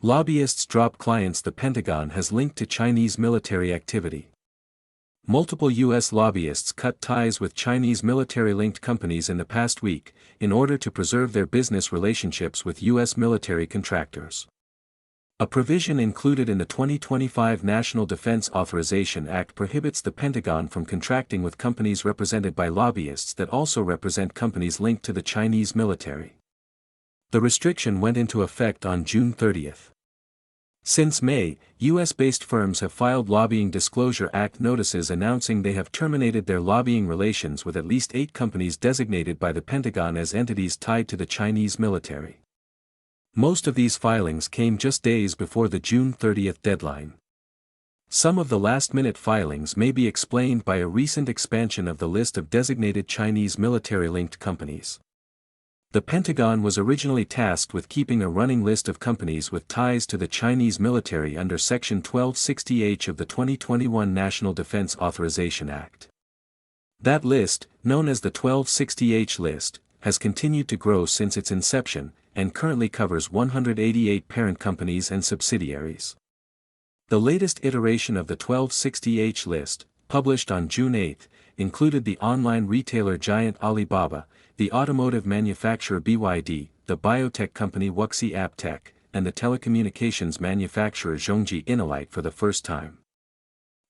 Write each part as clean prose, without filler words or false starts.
Lobbyists drop clients the Pentagon has linked to Chinese military activity. Multiple U.S. lobbyists cut ties with Chinese military-linked companies in the past week, in order to preserve their business relationships with U.S. military contractors. A provision included in the 2025 National Defense Authorization Act prohibits the Pentagon from contracting with companies represented by lobbyists that also represent companies linked to the Chinese military. The restriction went into effect on June 30. Since May, U.S.-based firms have filed Lobbying Disclosure Act notices announcing they have terminated their lobbying relations with at least 8 companies designated by the Pentagon as entities tied to the Chinese military. Most of these filings came just days before the June 30 deadline. Some of the last-minute filings may be explained by a recent expansion of the list of designated Chinese military-linked companies. The Pentagon was originally tasked with keeping a running list of companies with ties to the Chinese military under Section 1260H of the 2021 National Defense Authorization Act. That list, known as the 1260H list, has continued to grow since its inception, and currently covers 188 parent companies and subsidiaries. The latest iteration of the 1260H list, published on June 8, included the online retailer giant Alibaba, the automotive manufacturer BYD, the biotech company Wuxi AppTec, and the telecommunications manufacturer Zhongji Inolite for the first time.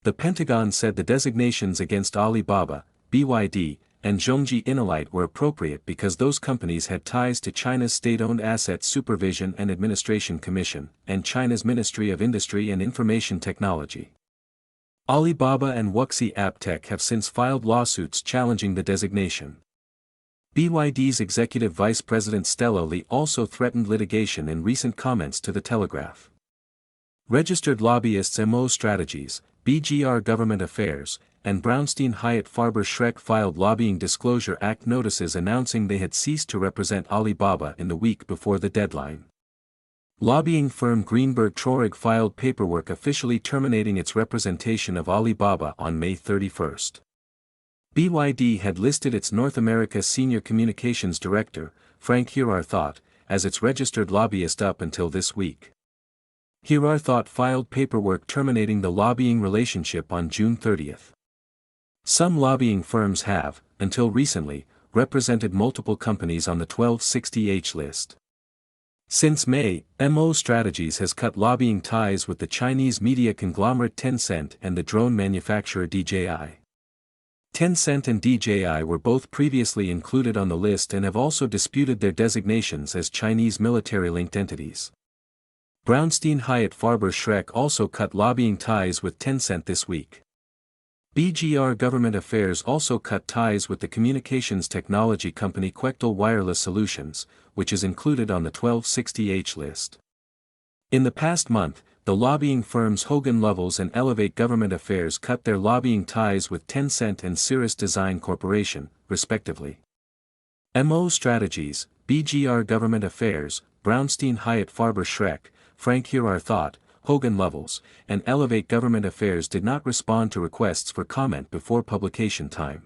The Pentagon said the designations against Alibaba, BYD, and Zhongji Inolite were appropriate because those companies had ties to China's State-Owned Assets Supervision and Administration Commission, and China's Ministry of Industry and Information Technology. Alibaba and Wuxi AppTec have since filed lawsuits challenging the designation. BYD's executive vice president Stella Li also threatened litigation in recent comments to The Telegraph. Registered lobbyists MO Strategies, BGR Government Affairs, and Brownstein Hyatt Farber Schreck filed Lobbying Disclosure Act notices announcing they had ceased to represent Alibaba in the week before the deadline. Lobbying firm Greenberg Traurig filed paperwork officially terminating its representation of Alibaba on May 31. BYD had listed its North America Senior Communications Director, Frank Hirarthot, as its registered lobbyist up until this week. Hirarthot filed paperwork terminating the lobbying relationship on June 30. Some lobbying firms have, until recently, represented multiple companies on the 1260H list. Since May, MO Strategies has cut lobbying ties with the Chinese media conglomerate Tencent and the drone manufacturer DJI. Tencent and DJI were both previously included on the list and have also disputed their designations as Chinese military-linked entities. Brownstein Hyatt Farber Schreck also cut lobbying ties with Tencent this week. BGR Government Affairs also cut ties with the communications technology company Quectel Wireless Solutions, which is included on the 1260H list. In the past month, the lobbying firms Hogan Lovells and Elevate Government Affairs cut their lobbying ties with Tencent and Cirrus Design Corporation, respectively. MO Strategies, BGR Government Affairs, Brownstein Hyatt Farber Schreck, Frank Hirarthot, Hogan Lovells, and Elevate Government Affairs did not respond to requests for comment before publication time.